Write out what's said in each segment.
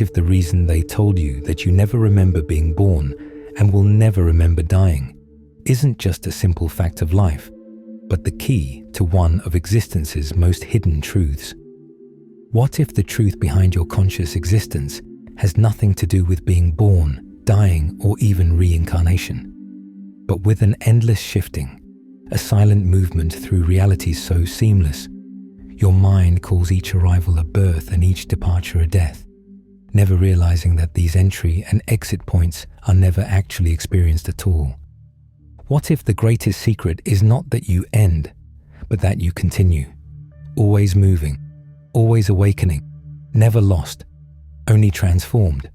What if the reason they told you that you never remember being born and will never remember dying isn't just a simple fact of life, but the key to one of existence's most hidden truths? What if the truth behind your conscious existence has nothing to do with being born, dying, or even reincarnation, but with an endless shifting, a silent movement through realities so seamless, your mind calls each arrival a birth and each departure a death, never realizing that these entry and exit points are never actually experienced at all? What if the greatest secret is not that you end, but that you continue, always moving, always awakening, never lost, only transformed?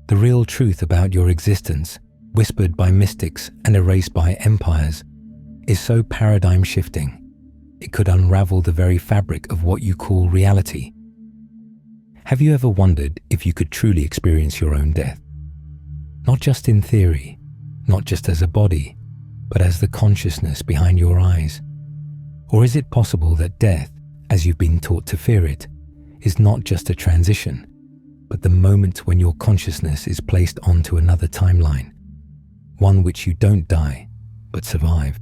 The real truth about your existence, whispered by mystics and erased by empires, is so paradigm shifting, it could unravel the very fabric of what you call reality. Have you ever wondered if you could truly experience your own death? Not just in theory, not just as a body, but as the consciousness behind your eyes? Or is it possible that death, as you've been taught to fear it, is not just a transition, but the moment when your consciousness is placed onto another timeline, one which you don't die, but survive?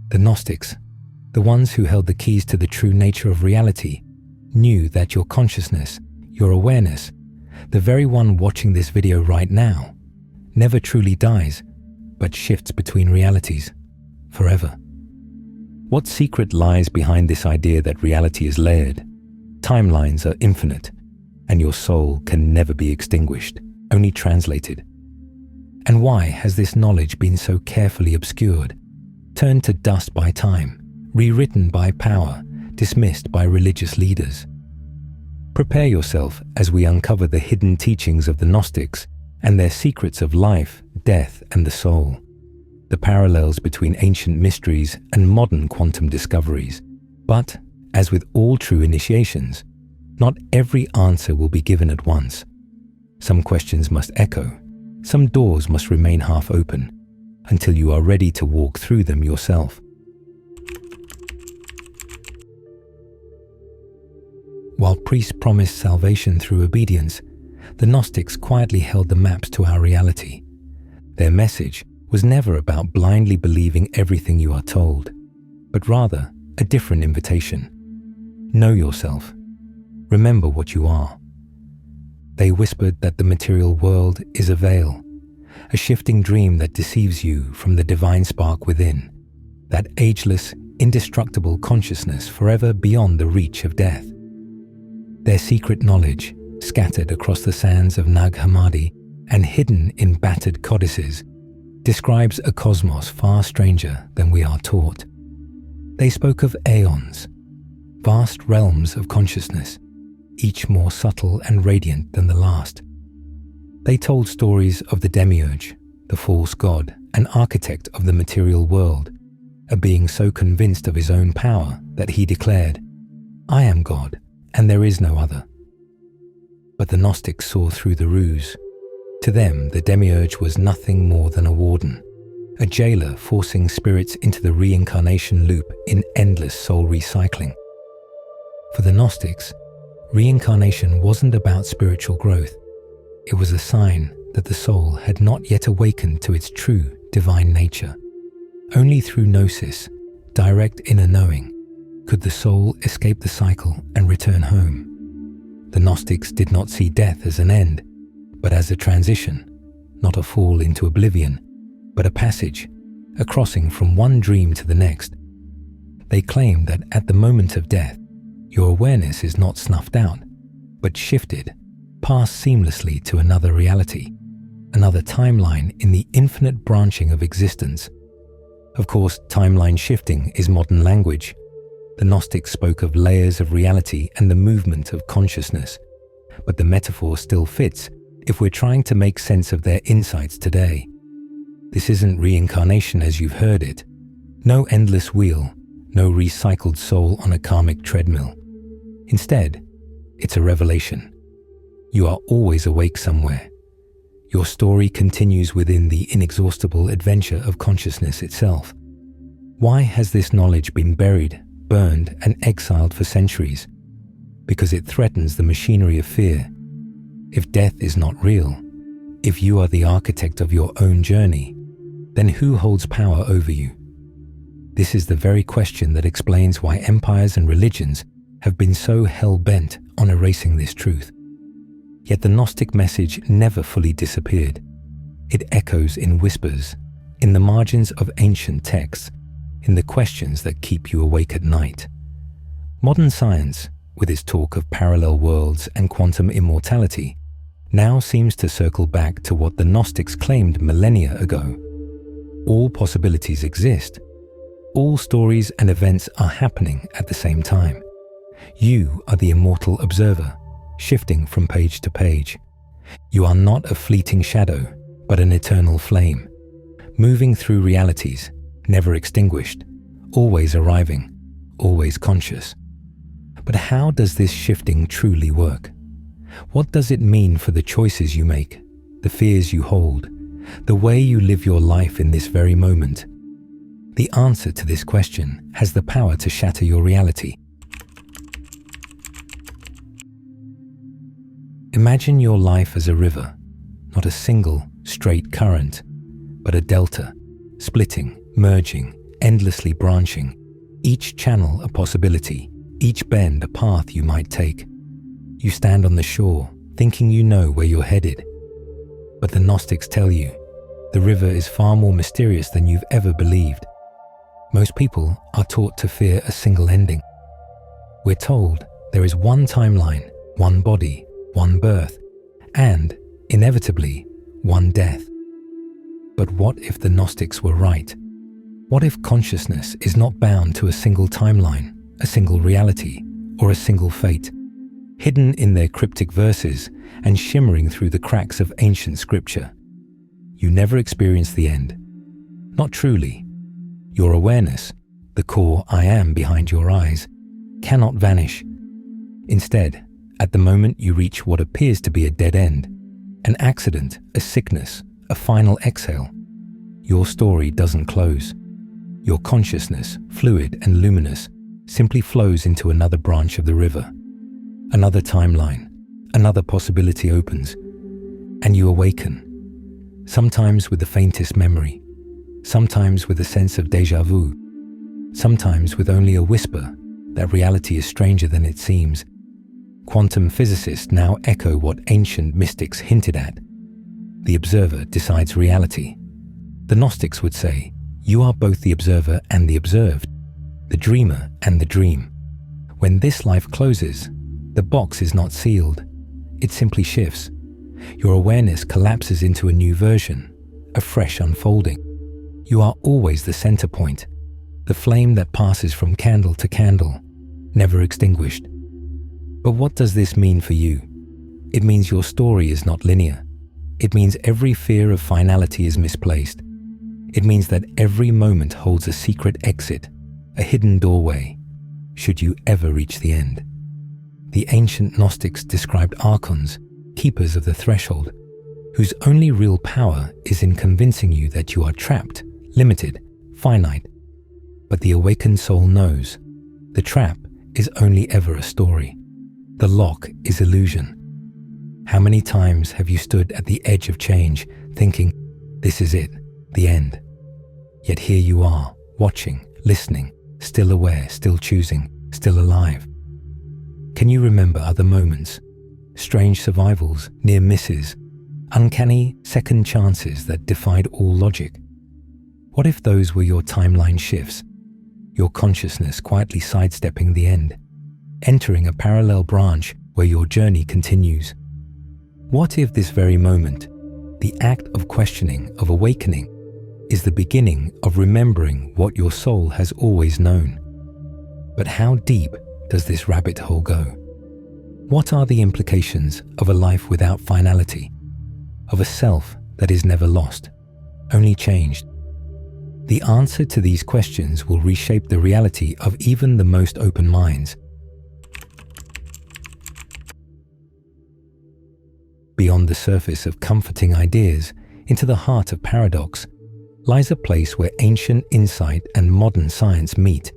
The Gnostics, the ones who held the keys to the true nature of reality, knew that your consciousness, your awareness, the very one watching this video right now, never truly dies, but shifts between realities forever. What secret lies behind this idea that reality is layered, timelines are infinite, and your soul can never be extinguished, only translated? And why has this knowledge been so carefully obscured, turned to dust by time, rewritten by power, dismissed by religious leaders? Prepare yourself as we uncover the hidden teachings of the Gnostics and their secrets of life, death, and the soul, the parallels between ancient mysteries and modern quantum discoveries. But, as with all true initiations, not every answer will be given at once. Some questions must echo, some doors must remain half open, until you are ready to walk through them yourself. While priests promised salvation through obedience, the Gnostics quietly held the maps to our reality. Their message was never about blindly believing everything you are told, but rather a different invitation. Know yourself. Remember what you are. They whispered that the material world is a veil, a shifting dream that deceives you from the divine spark within, that ageless, indestructible consciousness forever beyond the reach of death. Their secret knowledge, scattered across the sands of Nag Hammadi and hidden in battered codices, describes a cosmos far stranger than we are taught. They spoke of aeons, vast realms of consciousness, each more subtle and radiant than the last. They told stories of the demiurge, the false god and architect of the material world, a being so convinced of his own power that he declared, "I am God, and there is no other." But the Gnostics saw through the ruse. To them, the demiurge was nothing more than a warden, a jailer forcing spirits into the reincarnation loop in endless soul recycling. For the Gnostics, reincarnation wasn't about spiritual growth. It was a sign that the soul had not yet awakened to its true divine nature. Only through Gnosis, direct inner knowing, could the soul escape the cycle and return home. The Gnostics did not see death as an end, but as a transition, not a fall into oblivion, but a passage, a crossing from one dream to the next. They claimed that at the moment of death, your awareness is not snuffed out, but shifted, passed seamlessly to another reality, another timeline in the infinite branching of existence. Of course, timeline shifting is modern language. The Gnostics spoke of layers of reality and the movement of consciousness, but the metaphor still fits if we're trying to make sense of their insights today. This isn't reincarnation as you've heard it. No endless wheel, no recycled soul on a karmic treadmill. Instead, it's a revelation. You are always awake somewhere. Your story continues within the inexhaustible adventure of consciousness itself. Why has this knowledge been buried, burned, and exiled for centuries? Because it threatens the machinery of fear. If death is not real, if you are the architect of your own journey, then who holds power over you? This is the very question that explains why empires and religions have been so hell-bent on erasing this truth. Yet the Gnostic message never fully disappeared. It echoes in whispers, in the margins of ancient texts, in the questions that keep you awake at night. Modern science, with its talk of parallel worlds and quantum immortality, now seems to circle back to what the Gnostics claimed millennia ago. All possibilities exist. All stories and events are happening at the same time. You are the immortal observer, shifting from page to page. You are not a fleeting shadow, but an eternal flame, moving through realities, never extinguished, always arriving, always conscious. But how does this shifting truly work? What does it mean for the choices you make, the fears you hold, the way you live your life in this very moment? The answer to this question has the power to shatter your reality. Imagine your life as a river, not a single, straight current, but a delta, splitting, merging, endlessly branching, each channel a possibility, each bend a path you might take. You stand on the shore, thinking you know where you're headed. But the Gnostics tell you, the river is far more mysterious than you've ever believed. Most people are taught to fear a single ending. We're told there is one timeline, one body, one birth, and, inevitably, one death. But what if the Gnostics were right? What if consciousness is not bound to a single timeline, a single reality, or a single fate? Hidden in their cryptic verses and shimmering through the cracks of ancient scripture. You never experience the end. Not truly. Your awareness, the core I am behind your eyes, cannot vanish. Instead, at the moment you reach what appears to be a dead end, an accident, a sickness, a final exhale, your story doesn't close. Your consciousness, fluid and luminous, simply flows into another branch of the river. Another timeline, another possibility opens, and you awaken, sometimes with the faintest memory, sometimes with a sense of déjà vu, sometimes with only a whisper that reality is stranger than it seems. Quantum physicists now echo what ancient mystics hinted at. The observer decides reality. The Gnostics would say, you are both the observer and the observed, the dreamer and the dream. When this life closes, the box is not sealed, it simply shifts. Your awareness collapses into a new version, a fresh unfolding. You are always the center point, the flame that passes from candle to candle, never extinguished. But what does this mean for you? It means your story is not linear. It means every fear of finality is misplaced. It means that every moment holds a secret exit, a hidden doorway, should you ever reach the end. The ancient Gnostics described archons, keepers of the threshold, whose only real power is in convincing you that you are trapped, limited, finite. But the awakened soul knows the trap is only ever a story. The lock is illusion. How many times have you stood at the edge of change, thinking, this is it, the end? Yet here you are, watching, listening, still aware, still choosing, still alive. Can you remember other moments, strange survivals, near misses, uncanny second chances that defied all logic? What if those were your timeline shifts, your consciousness quietly sidestepping the end, entering a parallel branch where your journey continues? What if this very moment, the act of questioning, of awakening, is the beginning of remembering what your soul has always known? But how deep does this rabbit hole go? What are the implications of a life without finality, of a self that is never lost, only changed? The answer to these questions will reshape the reality of even the most open minds. Beyond the surface of comforting ideas, into the heart of paradox, lies a place where ancient insight and modern science meet,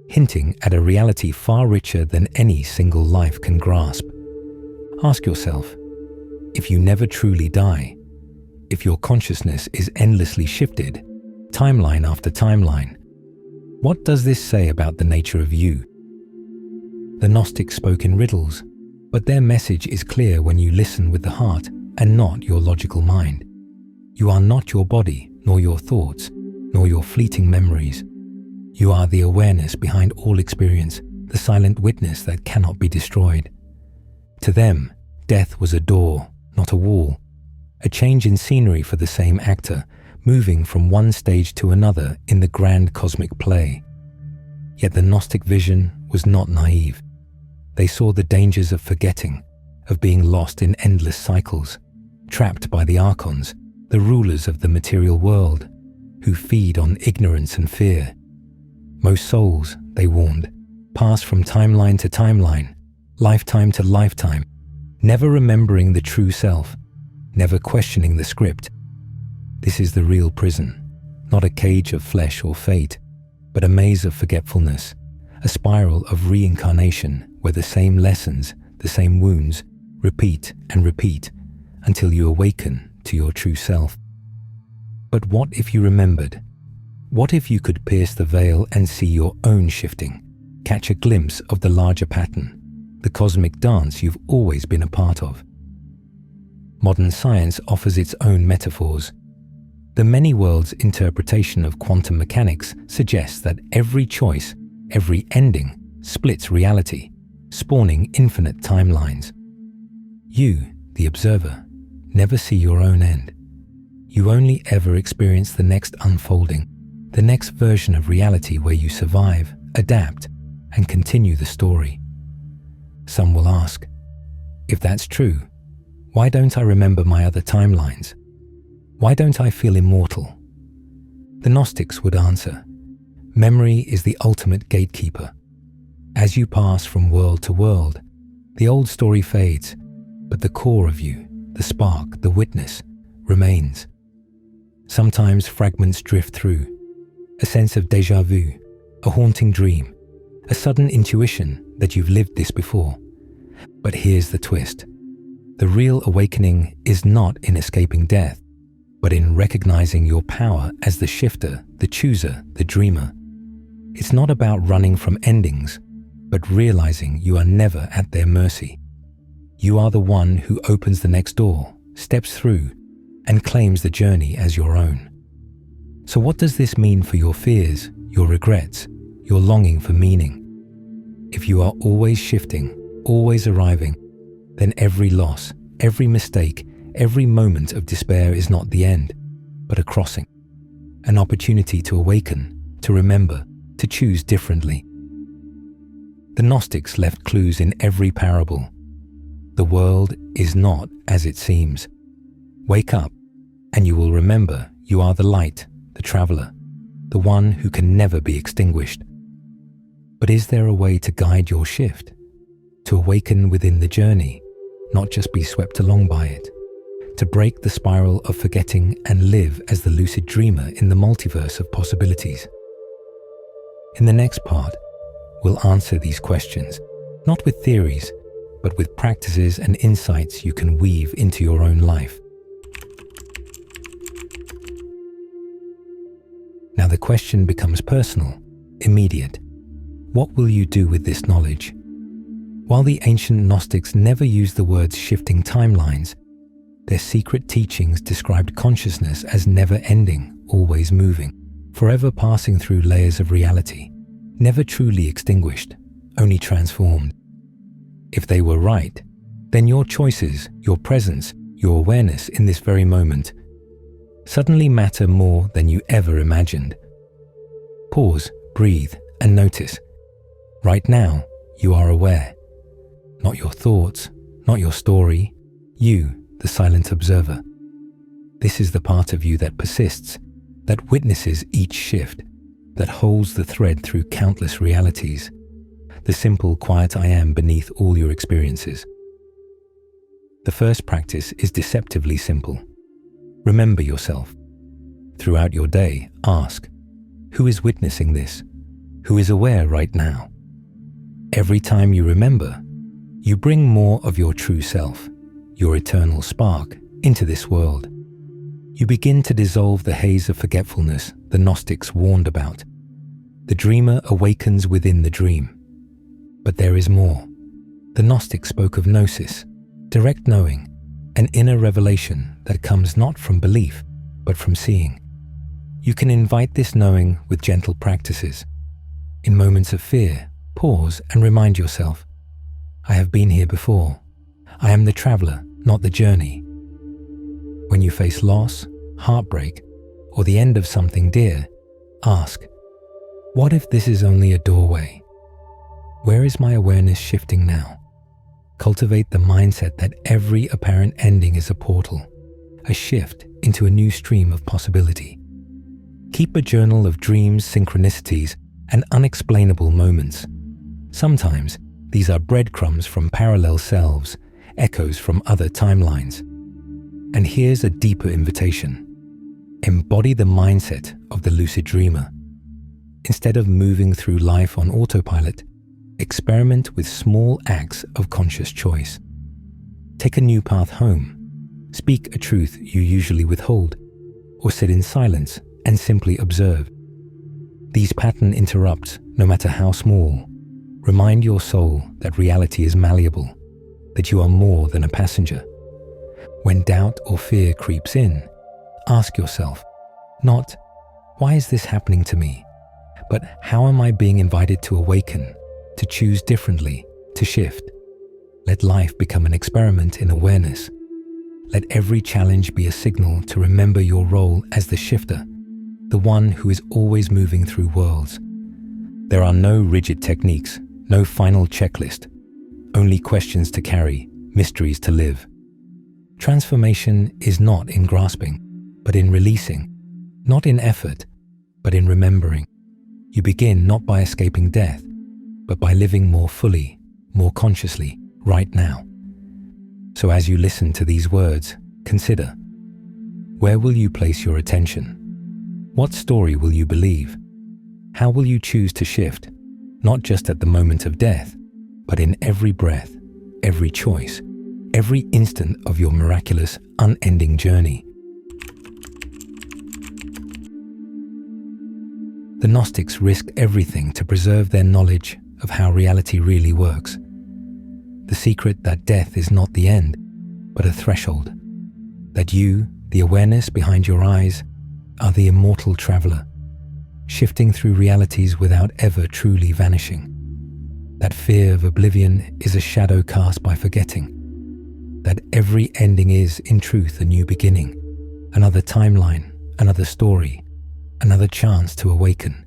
hinting at a reality far richer than any single life can grasp. Ask yourself, if you never truly die, if your consciousness is endlessly shifted, timeline after timeline, what does this say about the nature of you? The Gnostics spoke in riddles, but their message is clear when you listen with the heart and not your logical mind. You are not your body, nor your thoughts, nor your fleeting memories. You are the awareness behind all experience, the silent witness that cannot be destroyed. To them, death was a door, not a wall, a change in scenery for the same actor, moving from one stage to another in the grand cosmic play. Yet the Gnostic vision was not naive. They saw the dangers of forgetting, of being lost in endless cycles, trapped by the archons, the rulers of the material world, who feed on ignorance and fear. Most souls, they warned, pass from timeline to timeline, lifetime to lifetime, never remembering the true self, never questioning the script. This is the real prison, not a cage of flesh or fate, but a maze of forgetfulness, a spiral of reincarnation where the same lessons, the same wounds, repeat and repeat until you awaken to your true self. But what if you remembered? What if you could pierce the veil and see your own shifting, catch a glimpse of the larger pattern, the cosmic dance you've always been a part of? Modern science offers its own metaphors. The many worlds interpretation of quantum mechanics suggests that every choice, every ending, splits reality, spawning infinite timelines. You, the observer, never see your own end. You only ever experience the next unfolding, the next version of reality where you survive, adapt, and continue the story. Some will ask, if that's true, why don't I remember my other timelines? Why don't I feel immortal? The Gnostics would answer, memory is the ultimate gatekeeper. As you pass from world to world, the old story fades, but the core of you, the spark, the witness, remains. Sometimes fragments drift through, a sense of déjà vu, a haunting dream, a sudden intuition that you've lived this before. But here's the twist. The real awakening is not in escaping death, but in recognizing your power as the shifter, the chooser, the dreamer. It's not about running from endings, but realizing you are never at their mercy. You are the one who opens the next door, steps through, and claims the journey as your own. So what does this mean for your fears, your regrets, your longing for meaning? If you are always shifting, always arriving, then every loss, every mistake, every moment of despair is not the end, but a crossing, an opportunity to awaken, to remember, to choose differently. The Gnostics left clues in every parable. The world is not as it seems. Wake up, and you will remember you are the light, the traveler, the one who can never be extinguished. But is there a way to guide your shift? To awaken within the journey, not just be swept along by it? To break the spiral of forgetting and live as the lucid dreamer in the multiverse of possibilities? In the next part, we'll answer these questions, not with theories, but with practices and insights you can weave into your own life. Now the question becomes personal, immediate. What will you do with this knowledge? While the ancient Gnostics never used the words shifting timelines, their secret teachings described consciousness as never ending, always moving, forever passing through layers of reality, never truly extinguished, only transformed. If they were right, then your choices, your presence, your awareness in this very moment suddenly matter more than you ever imagined. Pause, breathe, and notice. Right now, you are aware. Not your thoughts, not your story, you, the silent observer. This is the part of you that persists, that witnesses each shift, that holds the thread through countless realities, the simple, quiet I am beneath all your experiences. The first practice is deceptively simple. Remember yourself. Throughout your day, ask, who is witnessing this? Who is aware right now? Every time you remember, you bring more of your true self, your eternal spark, into this world. You begin to dissolve the haze of forgetfulness the Gnostics warned about. The dreamer awakens within the dream. But there is more. The Gnostics spoke of Gnosis, direct knowing, an inner revelation that comes not from belief, but from seeing. You can invite this knowing with gentle practices. In moments of fear, pause and remind yourself, I have been here before. I am the traveler, not the journey. When you face loss, heartbreak, or the end of something dear, ask, what if this is only a doorway? Where is my awareness shifting now? Cultivate the mindset that every apparent ending is a portal, a shift into a new stream of possibility. Keep a journal of dreams, synchronicities, and unexplainable moments. Sometimes these are breadcrumbs from parallel selves, echoes from other timelines. And here's a deeper invitation. Embody the mindset of the lucid dreamer. Instead of moving through life on autopilot, experiment with small acts of conscious choice. Take a new path home. Speak a truth you usually withhold, or sit in silence and simply observe. These pattern interrupts, no matter how small, remind your soul that reality is malleable, that you are more than a passenger. When doubt or fear creeps in, ask yourself, not, why is this happening to me? But how am I being invited to awaken, to choose differently, to shift? Let life become an experiment in awareness. Let every challenge be a signal to remember your role as the shifter, the one who is always moving through worlds. There are no rigid techniques, no final checklist, only questions to carry, mysteries to live. Transformation is not in grasping, but in releasing, not in effort, but in remembering. You begin not by escaping death, but by living more fully, more consciously, right now. So as you listen to these words, consider, where will you place your attention? What story will you believe? How will you choose to shift, not just at the moment of death, but in every breath, every choice, every instant of your miraculous, unending journey? The Gnostics risked everything to preserve their knowledge of how reality really works. The secret that death is not the end, but a threshold. That you, the awareness behind your eyes, are the immortal traveler, shifting through realities without ever truly vanishing. That fear of oblivion is a shadow cast by forgetting. That every ending is, in truth, a new beginning, another timeline, another story, another chance to awaken.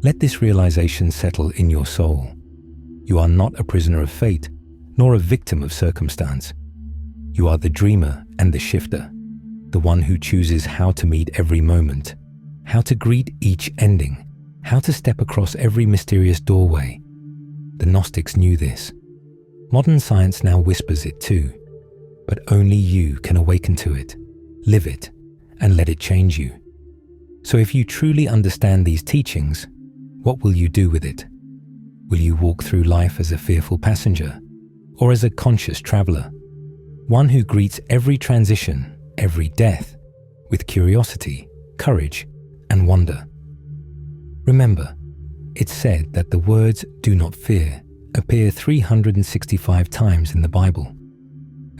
Let this realization settle in your soul. You are not a prisoner of fate, nor a victim of circumstance. You are the dreamer and the shifter, the one who chooses how to meet every moment, how to greet each ending, how to step across every mysterious doorway. The Gnostics knew this. Modern science now whispers it too, but only you can awaken to it, live it, and let it change you. So if you truly understand these teachings, what will you do with it? Will you walk through life as a fearful passenger, or as a conscious traveler, one who greets every transition, every death, with curiosity, courage, and wonder? Remember, it's said that the words "do not fear" appear 365 times in the Bible,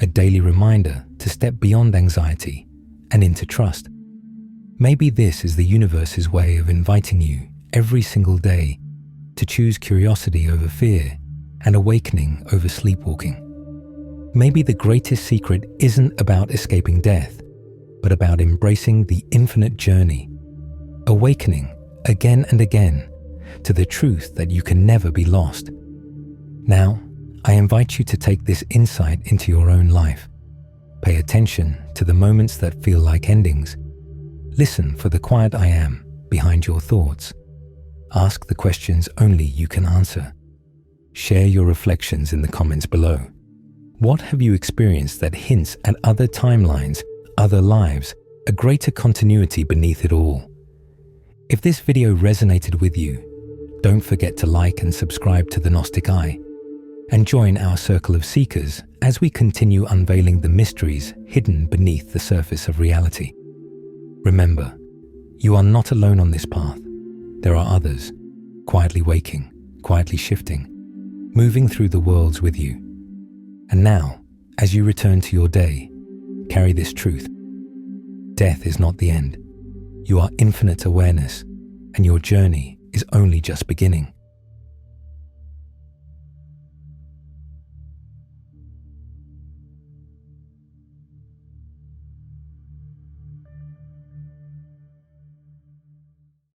a daily reminder to step beyond anxiety and into trust. Maybe this is the universe's way of inviting you every single day to choose curiosity over fear and awakening over sleepwalking. Maybe the greatest secret isn't about escaping death, but about embracing the infinite journey, awakening again and again to the truth that you can never be lost. Now, I invite you to take this insight into your own life. Pay attention to the moments that feel like endings. Listen for the quiet I am behind your thoughts. Ask the questions only you can answer. Share your reflections in the comments below. What have you experienced that hints at other timelines, other lives, a greater continuity beneath it all? If this video resonated with you, don't forget to like and subscribe to The Gnostic Eye, and join our circle of seekers as we continue unveiling the mysteries hidden beneath the surface of reality. Remember, you are not alone on this path. There are others, quietly waking, quietly shifting, moving through the worlds with you. And now, as you return to your day, carry this truth. Death is not the end. You are infinite awareness, and your journey is only just beginning.